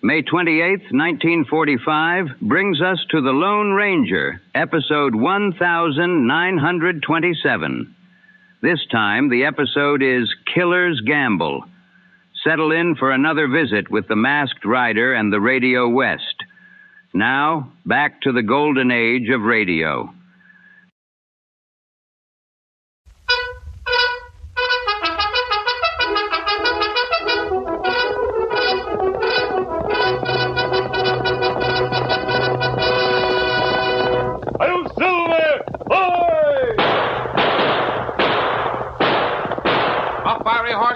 May 28th, 1945, brings us to The Lone Ranger, episode 1927. This time, the episode is Killer's Gamble. Settle in for another visit with the Masked Rider and the Radio West. Now, back to the golden age of radio.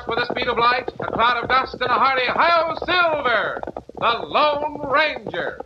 With the speed of light, a cloud of dust, and a hearty Hi-Yo Silver, the Lone Ranger.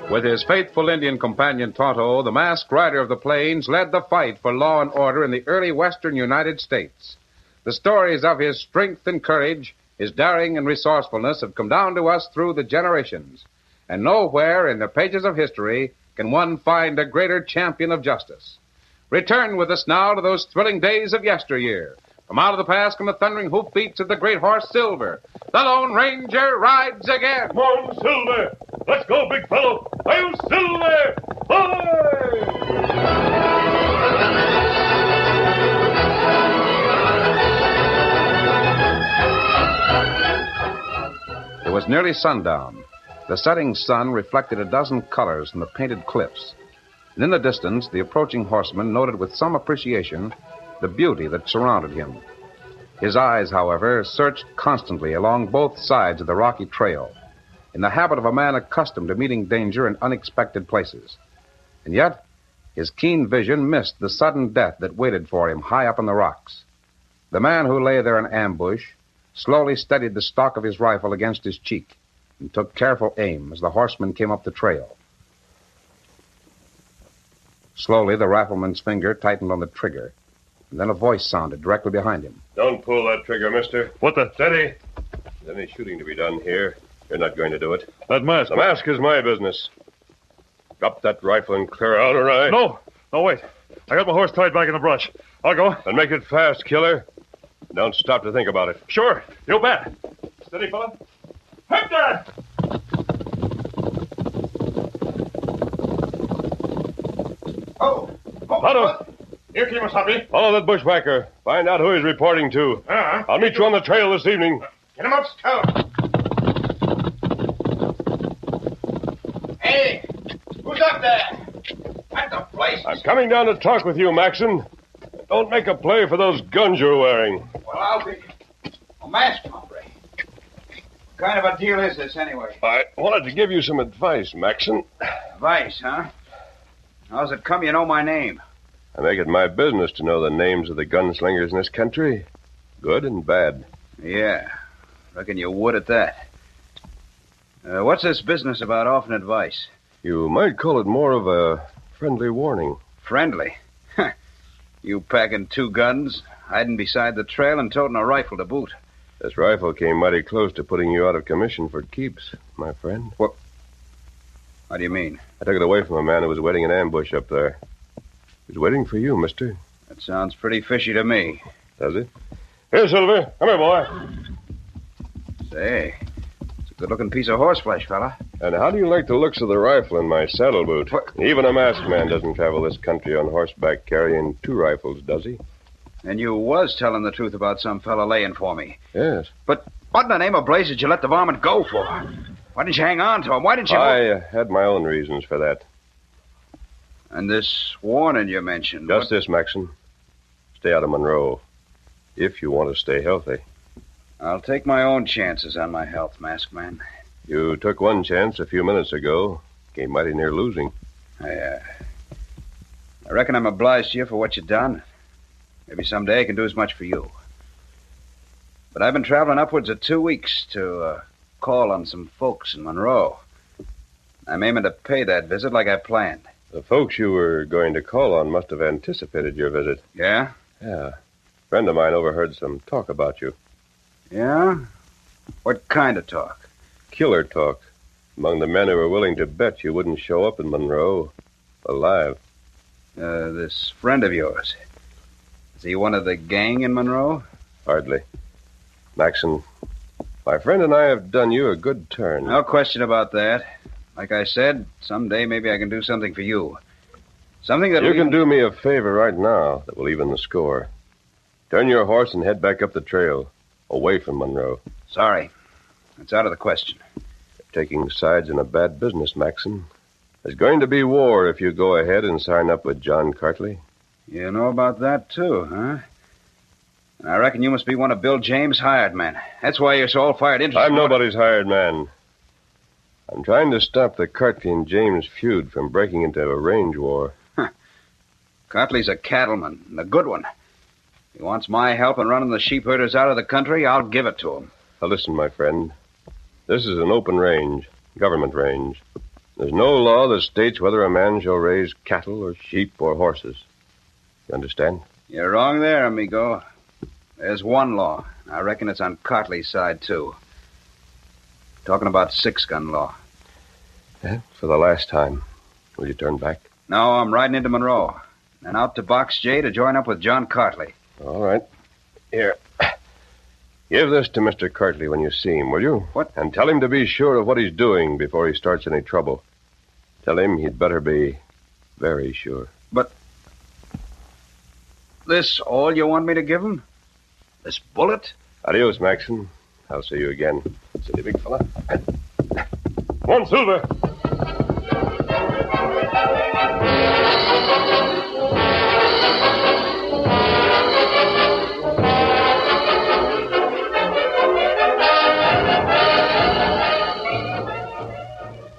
With his faithful Indian companion Tonto, the Masked Rider of the Plains led the fight for law and order in the early western United States. The stories of his strength and courage, his daring and resourcefulness have come down to us through the generations. And nowhere in the pages of history can one find a greater champion of justice. Return with us now to those thrilling days of yesteryear. From out of the past come the thundering hoofbeats of the great horse Silver. The Lone Ranger rides again. Come on, Silver. Let's go, big fellow. Hi-Yo Silver! Hi! It was nearly sundown. The setting sun reflected a dozen colors from the painted cliffs. And in the distance, the approaching horseman noted with some appreciation the beauty that surrounded him. His eyes, however, searched constantly along both sides of the rocky trail, in the habit of a man accustomed to meeting danger in unexpected places. And yet, his keen vision missed the sudden death that waited for him high up in the rocks. The man who lay there in ambush slowly steadied the stock of his rifle against his cheek and took careful aim as the horseman came up the trail. Slowly, the rifleman's finger tightened on the trigger, and then a voice sounded directly behind him. Don't pull that trigger, mister. What the? Steady. There's any shooting to be done here. You're not going to do it. That mask. The mask is my business. Drop that rifle and clear out, all right? No, wait. I got my horse tied back in the brush. I'll go. Then make it fast, killer. Don't stop to think about it. Sure, you bet. Steady, fella. Hip there! Tonto! Here, Kemosabe. Follow that bushwhacker. Find out who he's reporting to. I'll meet you on the trail this evening. Get him up, Scout. Hey, who's up there? At the place. I'm coming down to talk with you, Maxon. Don't make a play for those guns you're wearing. Well, I'll be a masked hombre. What kind of a deal is this, anyway? I wanted to give you some advice, Maxon. Advice, huh? How's it come you know my name? I make it my business to know the names of the gunslingers in this country. Good and bad. Yeah, reckon you would at that. What's this business about offering advice? You might call it more of a friendly warning. Friendly? You packing two guns, hiding beside the trail and toting a rifle to boot. This rifle came mighty close to putting you out of commission for keeps, my friend. What do you mean? I took it away from a man who was waiting in ambush up there. He was waiting for you, mister. That sounds pretty fishy to me. Does it? Here, Silver. Come here, boy. Say, it's a good-looking piece of horseflesh, fella. And how do you like the looks of the rifle in my saddle boot? What? Even a masked man doesn't travel this country on horseback carrying 2 rifles, does he? And you was telling the truth about some fella laying for me. Yes. But what in the name of blazes did you let the varmint go for? Why didn't you hang on to him? Why didn't you... I had my own reasons for that. And this warning you mentioned... Just this, Maxon. Stay out of Monroe. If you want to stay healthy. I'll take my own chances on my health, masked man. You took one chance a few minutes ago. Came mighty near losing. I reckon I'm obliged to you for what you done. Maybe someday I can do as much for you. But I've been traveling upwards of 2 weeks to call on some folks in Monroe. I'm aiming to pay that visit like I planned. The folks you were going to call on must have anticipated your visit. Yeah? Yeah. A friend of mine overheard some talk about you. Yeah? What kind of talk? Killer talk. Among the men who were willing to bet you wouldn't show up in Monroe alive. This friend of yours. Is he one of the gang in Monroe? Hardly. Maxon, my friend and I have done you a good turn. No question about that. Like I said, someday maybe I can do something for you. Something that You can do me a favor right now that will even the score. Turn your horse and head back up the trail, away from Monroe. Sorry. It's out of the question. You're taking sides in a bad business, Maxon. There's going to be war if you go ahead and sign up with John Cartley. You know about that, too, huh? I reckon you must be one of Bill James' hired men. That's why you're so all-fired interested. I'm nobody's hired man. I'm trying to stop the Cartley and James feud from breaking into a range war. Cartley's a cattleman, and a good one. He wants my help in running the sheep herders out of the country, I'll give it to him. Now listen, my friend. This is an open range, government range. There's no law that states whether a man shall raise cattle or sheep or horses. You understand? You're wrong there, amigo. There's one law. I reckon it's on Cartley's side, too. Talking about 6-gun law. Yeah, for the last time. Will you turn back? No, I'm riding into Monroe. And out to Box J to join up with John Cartley. All right. Here. Give this to Mr. Cartley when you see him, will you? What? And tell him to be sure of what he's doing before he starts any trouble. Tell him he'd better be very sure. But... this all you want me to give him? This bullet? Adios, Maxon. I'll see you again. Steady, big fella. Come on, Silver.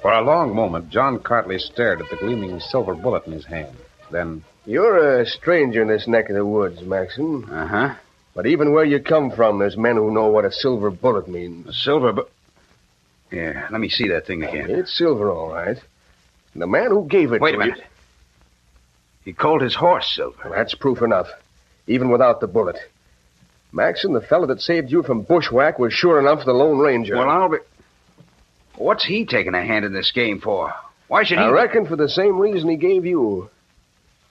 For a long moment, John Cartley stared at the gleaming silver bullet in his hand. Then... You're a stranger in this neck of the woods, Maxon. Uh-huh. But even where you come from, there's men who know what a silver bullet means. A silver Here, let me see that thing again. It's silver, all right. And the man who gave it Wait to a minute. He called his horse Silver. Well, that's proof enough, even without the bullet. Maxon, the fella that saved you from bushwhack, was sure enough the Lone Ranger. Well, I'll be... What's he taking a hand in this game for? Why should he... I reckon for the same reason he gave you.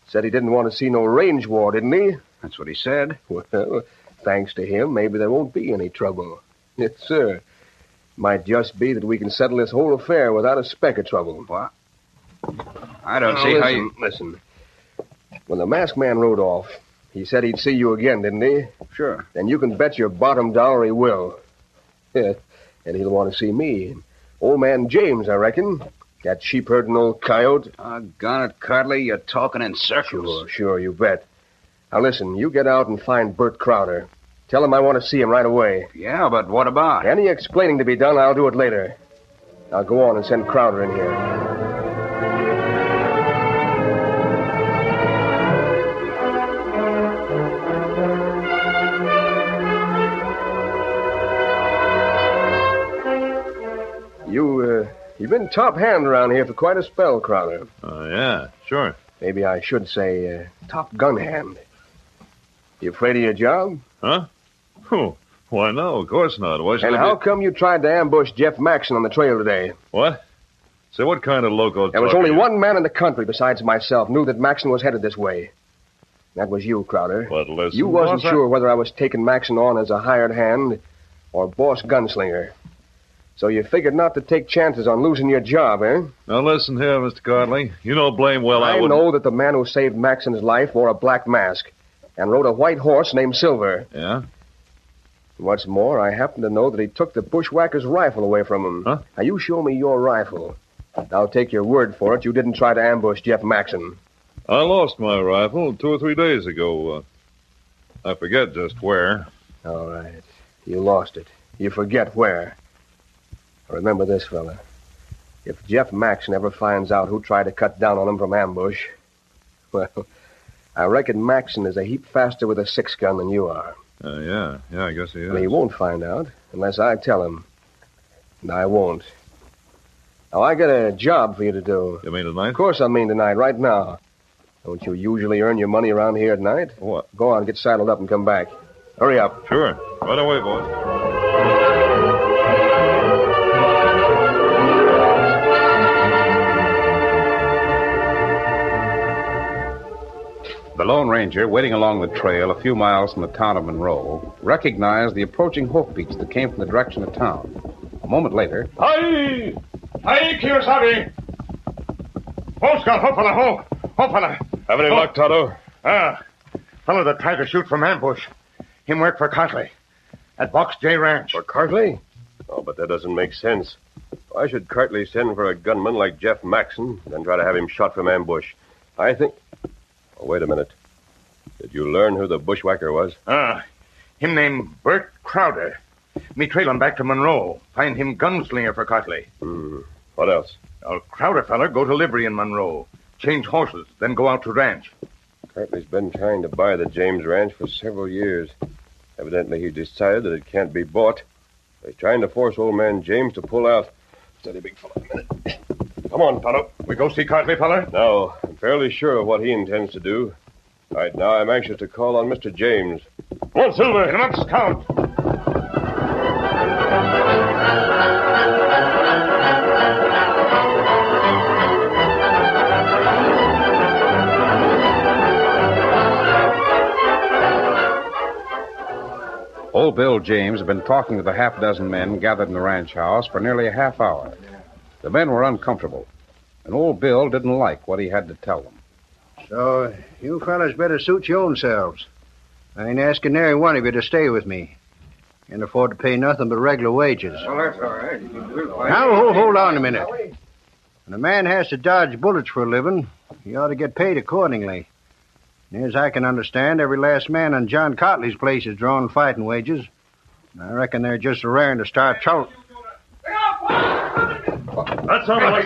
Said he didn't want to see no range war, didn't he? That's what he said. Well, thanks to him, maybe there won't be any trouble. Yes, sir. Might just be that we can settle this whole affair without a speck of trouble. What? I don't see how you... Listen. When the masked man rode off, he said he'd see you again, didn't he? Sure. Then you can bet your bottom dollar he will. Yeah, and he'll want to see me. Old man James, I reckon. That sheep-herding old coyote. Doggone it, Cartley, you're talking in circles. Sure, you bet. Now, listen, you get out and find Bert Crowder. Tell him I want to see him right away. Yeah, but what about? Any explaining to be done, I'll do it later. Now, go on and send Crowder in here. You've been top hand around here for quite a spell, Crowder. Yeah, sure. Maybe I should say top gun hand. You afraid of your job? Huh? Oh, why, no, of course not. Why should And I how be... come you tried to ambush Jeff Maxon on the trail today? What? Say, what kind of loco There was talk only are you? one man in the country besides myself knew that Maxon was headed this way. That was you, Crowder. But listen, You wasn't boss, sure whether I was taking Maxon on as a hired hand or boss gunslinger. So you figured not to take chances on losing your job, eh? Now listen here, Mr. Cartley. You know blame well I I wouldn't... know that the man who saved Maxon's life wore a black mask and rode a white horse named Silver. Yeah? What's more, I happen to know that he took the bushwhacker's rifle away from him. Huh? Now, you show me your rifle. I'll take your word for it. You didn't try to ambush Jeff Maxon. I lost my rifle 2 or 3 days ago. I forget just where. All right. You lost it. You forget where. Remember this, fella. If Jeff Maxon ever finds out who tried to cut down on him from ambush, well, I reckon Maxon is a heap faster with a 6-gun than you are. Yeah, I guess he is. Well, he won't find out unless I tell him. And I won't. Now, I got a job for you to do. You mean tonight? Of course I mean tonight, right now. Don't you usually earn your money around here at night? What? Go on, get saddled up and come back. Hurry up. Sure. Right away, boys. The Lone Ranger, waiting along the trail a few miles from the town of Monroe, recognized the approaching hoofbeats that came from the direction of town. A moment later, Hi! Hi, Kiyosabi! Ho, Scott! Ho, fella! Ho! Ho, fella! Have any luck, Tonto? Fellow that tried to shoot from ambush. Him work for Cartley at Box J Ranch. For Cartley? Oh, but that doesn't make sense. Why should Cartley send for a gunman like Jeff Maxon, then try to have him shot from ambush? I think... Oh, wait a minute. Did you learn who the bushwhacker was? Him named Bert Crowder. Me trail him back to Monroe. Find him gunslinger for Cartley. What else? Crowder feller go to livery in Monroe. Change horses, then go out to ranch. Cartley's been trying to buy the James Ranch for several years. Evidently, he decided that it can't be bought. He's trying to force old man James to pull out. Steady, big fella, a minute. Come on, Tonto. We go see Cartley feller? No, I'm fairly sure of what he intends to do. Right now, I'm anxious to call on Mr. James. Come on, Silver. Get him up, Scout. Old Bill James had been talking to the half-dozen men gathered in the ranch house for nearly a half hour. The men were uncomfortable, and Old Bill didn't like what he had to tell them. So, you fellas better suit your own selves. I ain't asking nary one of you to stay with me. Can't afford to pay nothing but regular wages. Well, that's all right. Now, hold on a minute. When a man has to dodge bullets for a living, he ought to get paid accordingly. Near as I can understand, every last man on John Cotley's place is drawing fighting wages. I reckon they're just raring to start trouble. That's all right.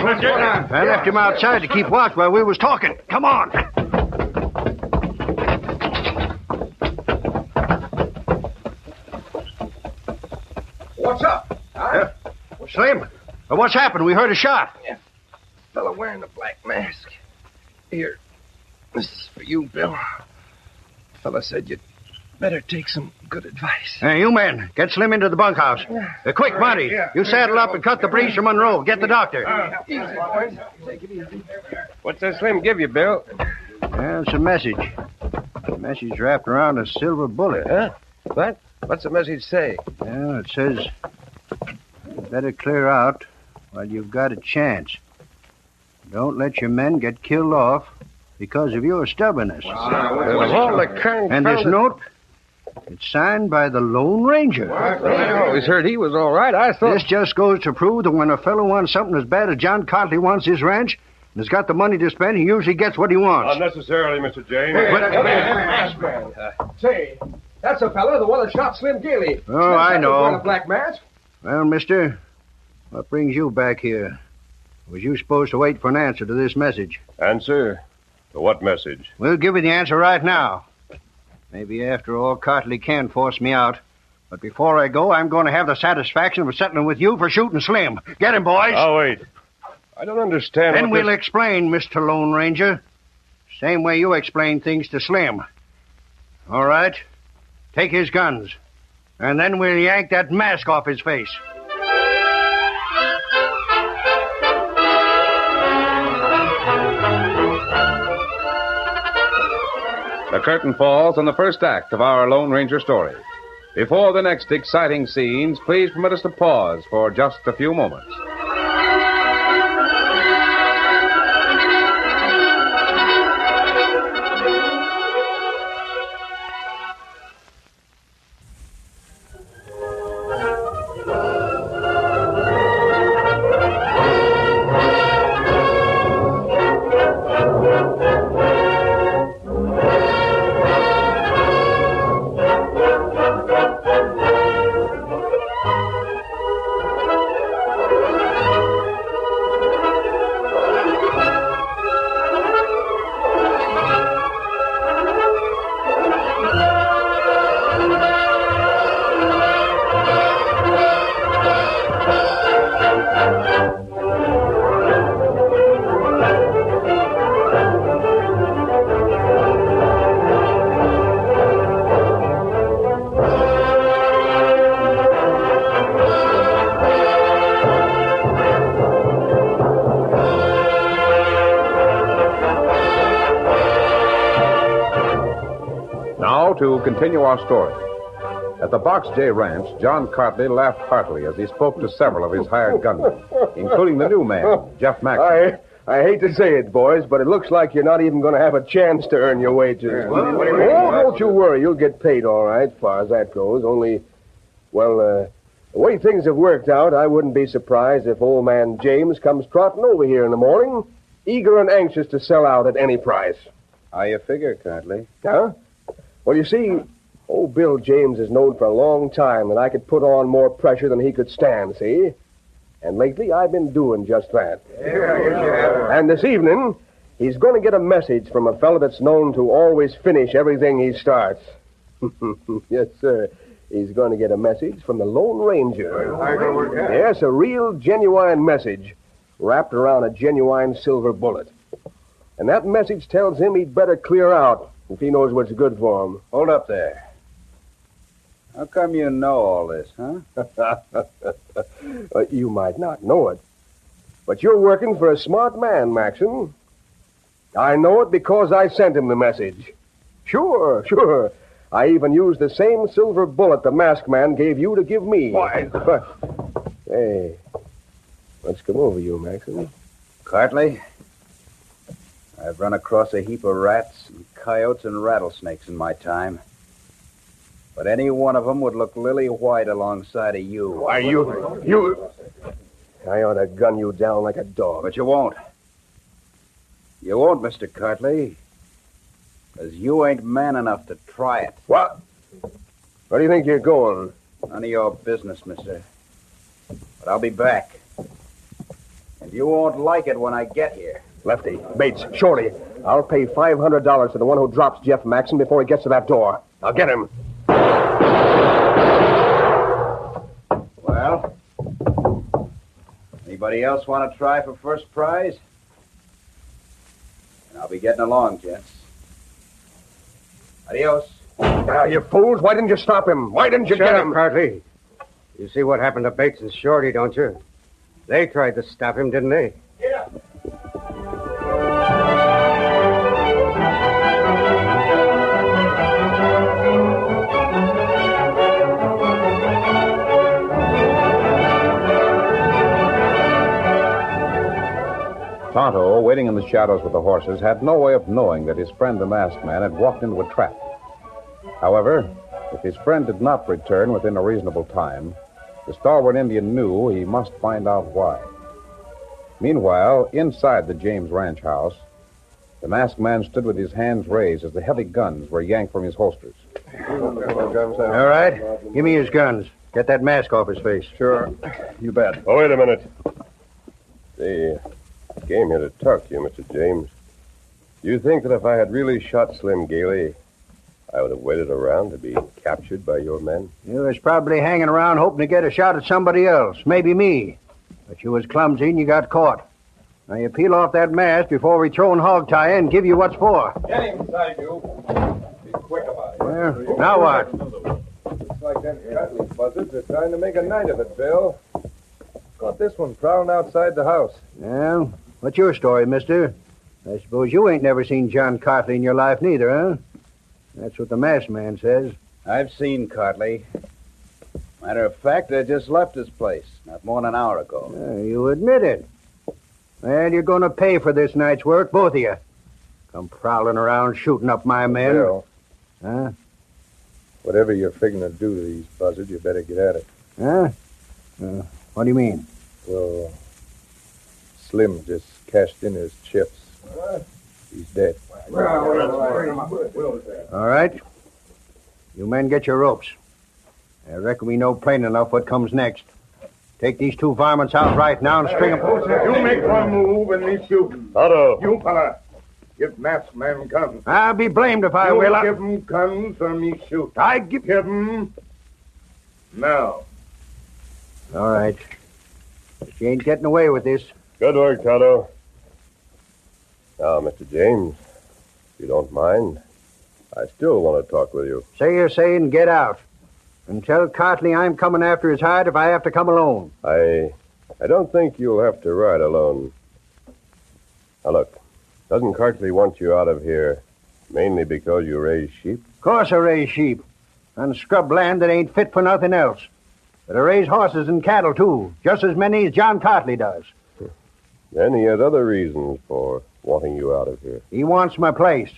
I left him outside to keep watch while we was talking. Come on. What's up? Slim, what's happened? We heard a shot. Fellow wearing the black mask. Here. This is for you, Bill. Fella said you'd better take some good advice. Hey, you men, get Slim into the bunkhouse. Quick, Monty. You saddle up and cut the breeze from Monroe. Get the doctor. Easy, boys. Take it easy. What's that Slim give you, Bill? Yeah, it's a message. A message wrapped around a silver bullet. Huh? What? What's the message say? Yeah, it says, you better clear out while you've got a chance. Don't let your men get killed off because of your stubbornness. And this note, it's signed by the Lone Ranger. I always heard he was all right. I thought... This just goes to prove that when a fellow wants something as bad as John Cotley wants his ranch, and has got the money to spend, he usually gets what he wants. Not necessarily, Mr. James. Say, that's a fella, the one that shot Slim Gailey. Oh, I know. A black mask. Well, mister, what brings you back here? Was you supposed to wait for an answer to this message? Answer? To what message? We'll give you the answer right now. Maybe after all, Cartley can force me out. But before I go, I'm going to have the satisfaction of settling with you for shooting Slim. Get him, boys. Oh, wait. I don't understand Then what we'll explain, Mr. Lone Ranger. Same way you explain things to Slim. All right. Take his guns. And then we'll yank that mask off his face. The curtain falls on the first act of our Lone Ranger story. Before the next exciting scenes, please permit us to pause for just a few moments. To continue our story. At the Box J Ranch, John Cartley laughed heartily as he spoke to several of his hired gunmen, including the new man, Jeff Maxson. I hate to say it, boys, but it looks like you're not even going to have a chance to earn your wages. Don't you worry. You'll get paid all right, as far as that goes. Only, the way things have worked out, I wouldn't be surprised if old man James comes trotting over here in the morning, eager and anxious to sell out at any price. How you figure, Cartley? Huh? Well, you see, old Bill James has known for a long time that I could put on more pressure than he could stand, see? And lately, I've been doing just that. And this evening, he's going to get a message from a fella that's known to always finish everything he starts. Yes, sir. He's going to get a message from the Lone Ranger. Yes, a real, genuine message wrapped around a genuine silver bullet. And that message tells him he'd better clear out if he knows what's good for him. Hold up there. How come you know all this, huh? You might not know it, but you're working for a smart man, Maxon. I know it because I sent him the message. Sure. I even used the same silver bullet the masked man gave you to give me. Why? Hey, what's come over you, Maxon? Cartley, I've run across a heap of rats and coyotes and rattlesnakes in my time. But any one of them would look lily white alongside of you. Why, you... I ought to gun you down like a dog. But you won't. You won't, Mr. Cartley. Because you ain't man enough to try it. What? Where do you think you're going? None of your business, mister. But I'll be back. And you won't like it when I get here. Lefty, Bates, Shorty, I'll pay $500 to the one who drops Jeff Maxon before he gets to that door. I'll get him. Well, anybody else want to try for first prize? And I'll be getting along, gents. Adios. Now, you fools, why didn't you stop him? Why didn't you get him? Cartley. You see what happened to Bates and Shorty, don't you? They tried to stop him, didn't they? Yeah. Tonto, waiting in the shadows with the horses, had no way of knowing that his friend the masked man had walked into a trap. However, if his friend did not return within a reasonable time, the stalwart Indian knew he must find out why. Meanwhile, inside the James Ranch house, the masked man stood with his hands raised as the heavy guns were yanked from his holsters. All right. Give me his guns. Get that mask off his face. Sure. You bet. Oh, wait a minute. Say, I came here to talk to you, Mr. James. Do you think that if I had really shot Slim Gailey, I would have waited around to be captured by your men? You was probably hanging around hoping to get a shot at somebody else, maybe me. But you was clumsy and you got caught. Now you peel off that mask before we throw in hog tie and give you what's for. Get inside, you. Be quick about it. Yeah. Now what? Looks like them Cutley buzzards are trying to make a night of it, Bill. Caught this one prowling outside the house. Well, what's your story, mister? I suppose you ain't never seen John Cartley in your life neither, huh? That's what the masked man says. I've seen Cartley. Matter of fact, I just left his place not more than an hour ago. You admit it. Well, you're going to pay for this night's work, both of you. Come prowling around shooting up my men. Bill, Huh? whatever you're figuring to do to these buzzards, you better get at it. Huh? What do you mean? Well, Slim just cashed in his chips. He's dead. All right. You men get your ropes. I reckon we know plain enough what comes next. Take these two varmints out right now and string them. You make one move and me shoot. Otto. You fella, give masked man guns. I'll be blamed if I You will. give him guns or me shoot. I give... Give him now. All right. But you ain't getting away with this. Good work, Tonto. Now, Mr. James, if you don't mind, I still want to talk with you. Say your say and get out. And tell Cartley I'm coming after his hide if I have to come alone. I don't think you'll have to ride alone. Now, look, doesn't Cartley want you out of here mainly because you raise sheep? Of course I raise sheep. On scrub land that ain't fit for nothing else. But I raise horses and cattle, too. Just as many as John Cartley does. Then he has other reasons for wanting you out of here. He wants my place.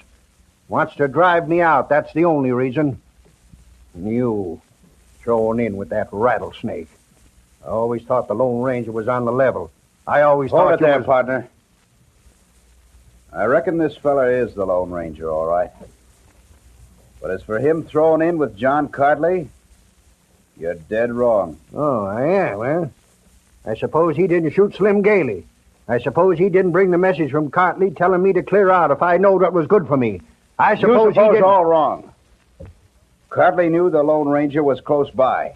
Wants to drive me out. That's the only reason. And you, thrown in with that rattlesnake. I always thought the Lone Ranger was on the level. I always Hold thought it there, was... partner. I reckon this fella is the Lone Ranger, all right. But as for him thrown in with John Cartley, you're dead wrong. Oh, I am, well. I suppose he didn't shoot Slim Gailey. I suppose he didn't bring the message from Cartley telling me to clear out if I knowed what was good for me. I suppose he didn't... all wrong. Cartley knew the Lone Ranger was close by.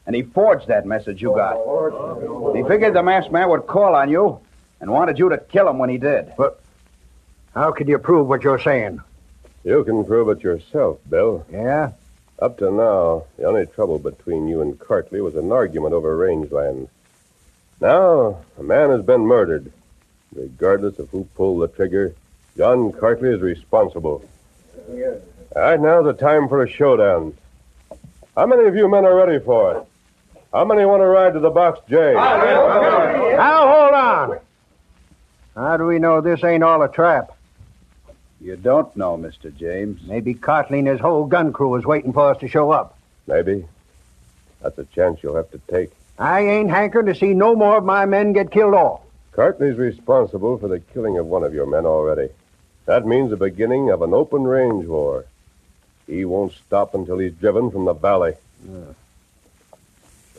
And he forged that message you got. He figured the masked man would call on you and wanted you to kill him when he did. But how could you prove what you're saying? You can prove it yourself, Bill. Yeah? Up to now, the only trouble between you and Cartley was an argument over rangeland. Now, a man has been murdered. Regardless of who pulled the trigger, John Cartley is responsible. All right, now's the time for a showdown. How many of you men are ready for it? How many want to ride to the Box J? Now, hold on. How do we know this ain't all a trap? You don't know, Mr. James. Maybe Cartley and his whole gun crew is waiting for us to show up. Maybe. That's a chance you'll have to take. I ain't hankering to see no more of my men get killed off. Cartley's responsible for the killing of one of your men already. That means the beginning of an open range war. He won't stop until he's driven from the valley. So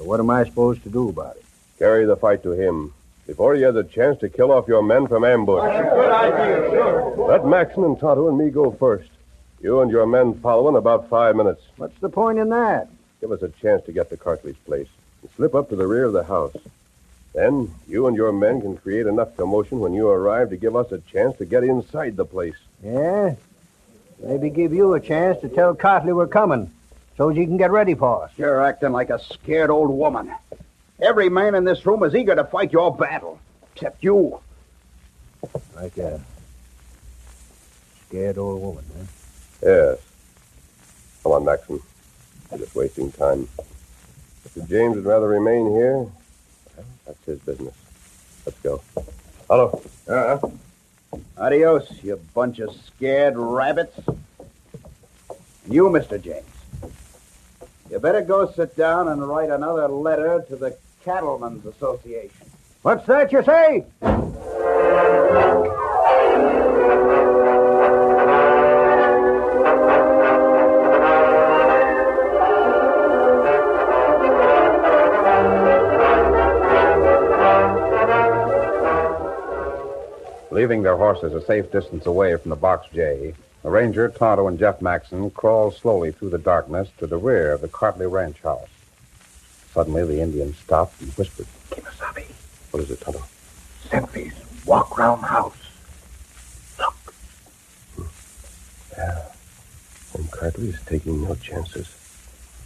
what am I supposed to do about it? Carry the fight to him before he has a chance to kill off your men from ambush. That's a good idea, sure. Let Maxon and Tonto and me go first. You and your men follow in about 5 minutes. What's the point in that? Give us a chance to get to Cartley's place and slip up to the rear of the house. Then you and your men can create enough commotion when you arrive to give us a chance to get inside the place. Yeah? Maybe give you a chance to tell Cartley we're coming, so he can get ready for us. You're acting like a scared old woman. Every man in this room is eager to fight your battle, except you. Like a scared old woman, huh? Yes. Come on, Maxon. You're just wasting time. Mr. James would rather remain here. Well, that's his business. Let's go. Hello. Adios, you bunch of scared rabbits. And you, Mr. James. You better go sit down and write another letter to the Cattlemen's Association. What's that you say? Leaving their horses a safe distance away from the Box J, the ranger, Tonto, and Jeff Maxon crawled slowly through the darkness to the rear of the Cartley ranch house. Suddenly, the Indian stopped and whispered. Kimasabi, What is it, Tonto? sentries walk round house. Look. Yeah. And Cartley's taking no chances.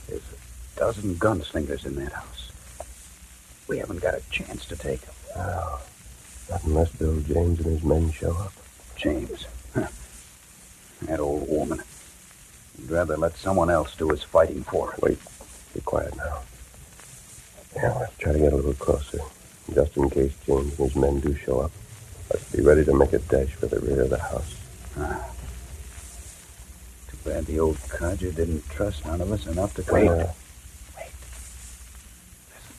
There's a dozen gunslingers in that house. We haven't got a chance to take them. No. Not unless Bill James and his men show up. James. Huh. That old woman. He'd rather let someone else do his fighting for her. Wait. Be quiet now. Yeah, let's try to get a little closer. Just in case James and his men do show up. Let's be ready to make a dash for the rear of the house. Too bad the old codger didn't trust none of us enough to come. Wait. Wait. Listen.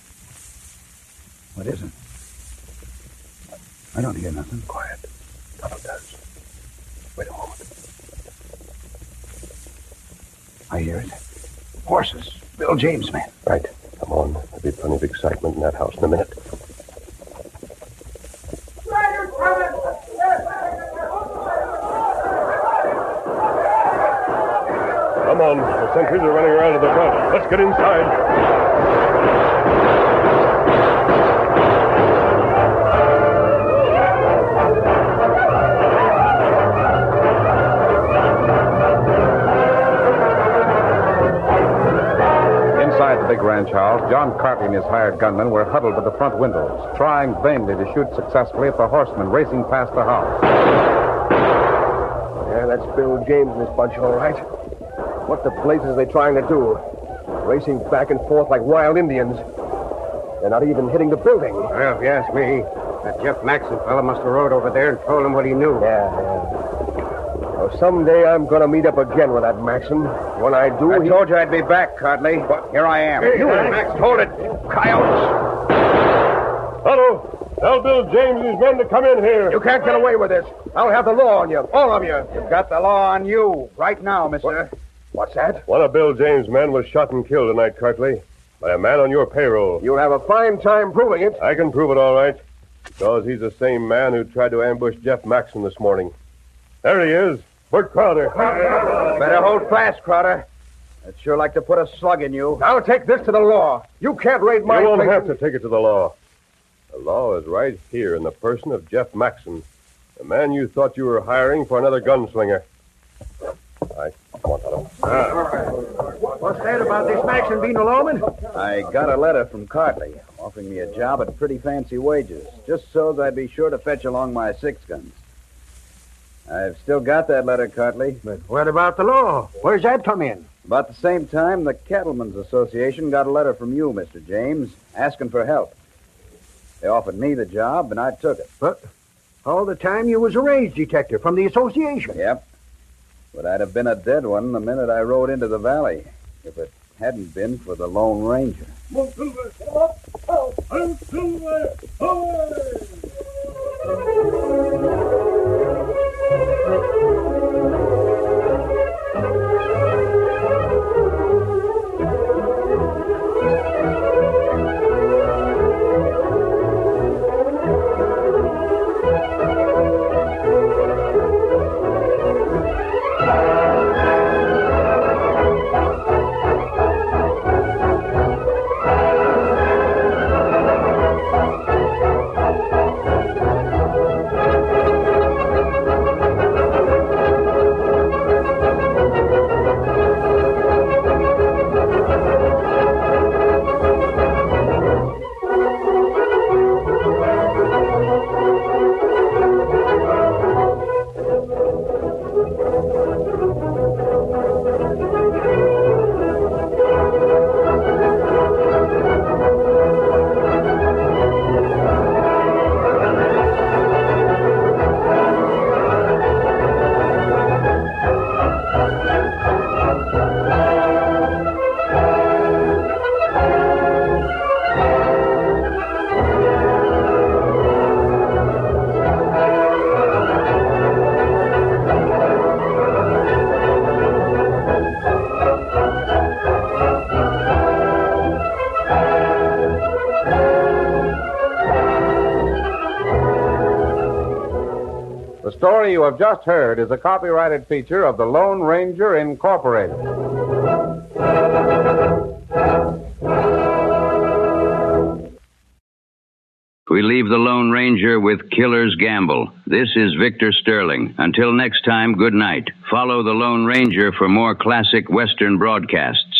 What is it? I don't hear nothing. Quiet. Tonto does. Wait a moment. I hear it. Horses. Bill James' men. Right. Come on. There'll be plenty of excitement in that house in a minute. Come on. The sentries are running around to the front. Let's get inside. Inside the big ranch house, John Cartley and his hired gunmen were huddled by the front windows, trying vainly to shoot successfully at the horsemen racing past the house. Yeah, that's Bill James and his bunch, all right. What the blazes are they trying to do? Racing back and forth like wild Indians. They're not even hitting the building. Well, if you ask me, that Jeff Maxon fella must have rode over there and told him what he knew. Yeah. Well, someday I'm going to meet up again with that Maxon. When I do, I told you I'd be back, Cartley. Here I am. Hey, Max, hold it. Coyotes! Hello. Tell Bill James and his men to come in here. You can't get away with this. I'll have the law on you, all of you. You've got the law on you right now, mister. What's that? One of Bill James' men was shot and killed tonight, Cartley, by a man on your payroll. You'll have a fine time proving it. I can prove it all right, because he's the same man who tried to ambush Jeff Maxon this morning. There he is, Bert Crowder. Better hold fast, Crowder. I'd sure like to put a slug in you. I'll take this to the law. You can't raid my You won't place. have to take it to the law. The law is right here in the person of Jeff Maxon, the man you thought you were hiring for another gunslinger. All right, come on, Tonto. What's that about this Maxon being a lawman? I got a letter from Cartley offering me a job at pretty fancy wages, just so as I'd be sure to fetch along my 6 guns. I've still got that letter, Cartley. But what about the law? Where's that come in? About the same time, the Cattlemen's Association got a letter from you, Mr. James, asking for help. They offered me the job, and I took it. But all the time you was a range detective from the association. Yep. But I'd have been a dead one the minute I rode into the valley, if it hadn't been for the Lone Ranger. The story you have just heard is a copyrighted feature of the Lone Ranger Incorporated. We leave leave the Lone Ranger with Killer's Gamble. This is Victor Sterling. Until next time, good night. Follow the Lone Ranger for more classic Western broadcasts.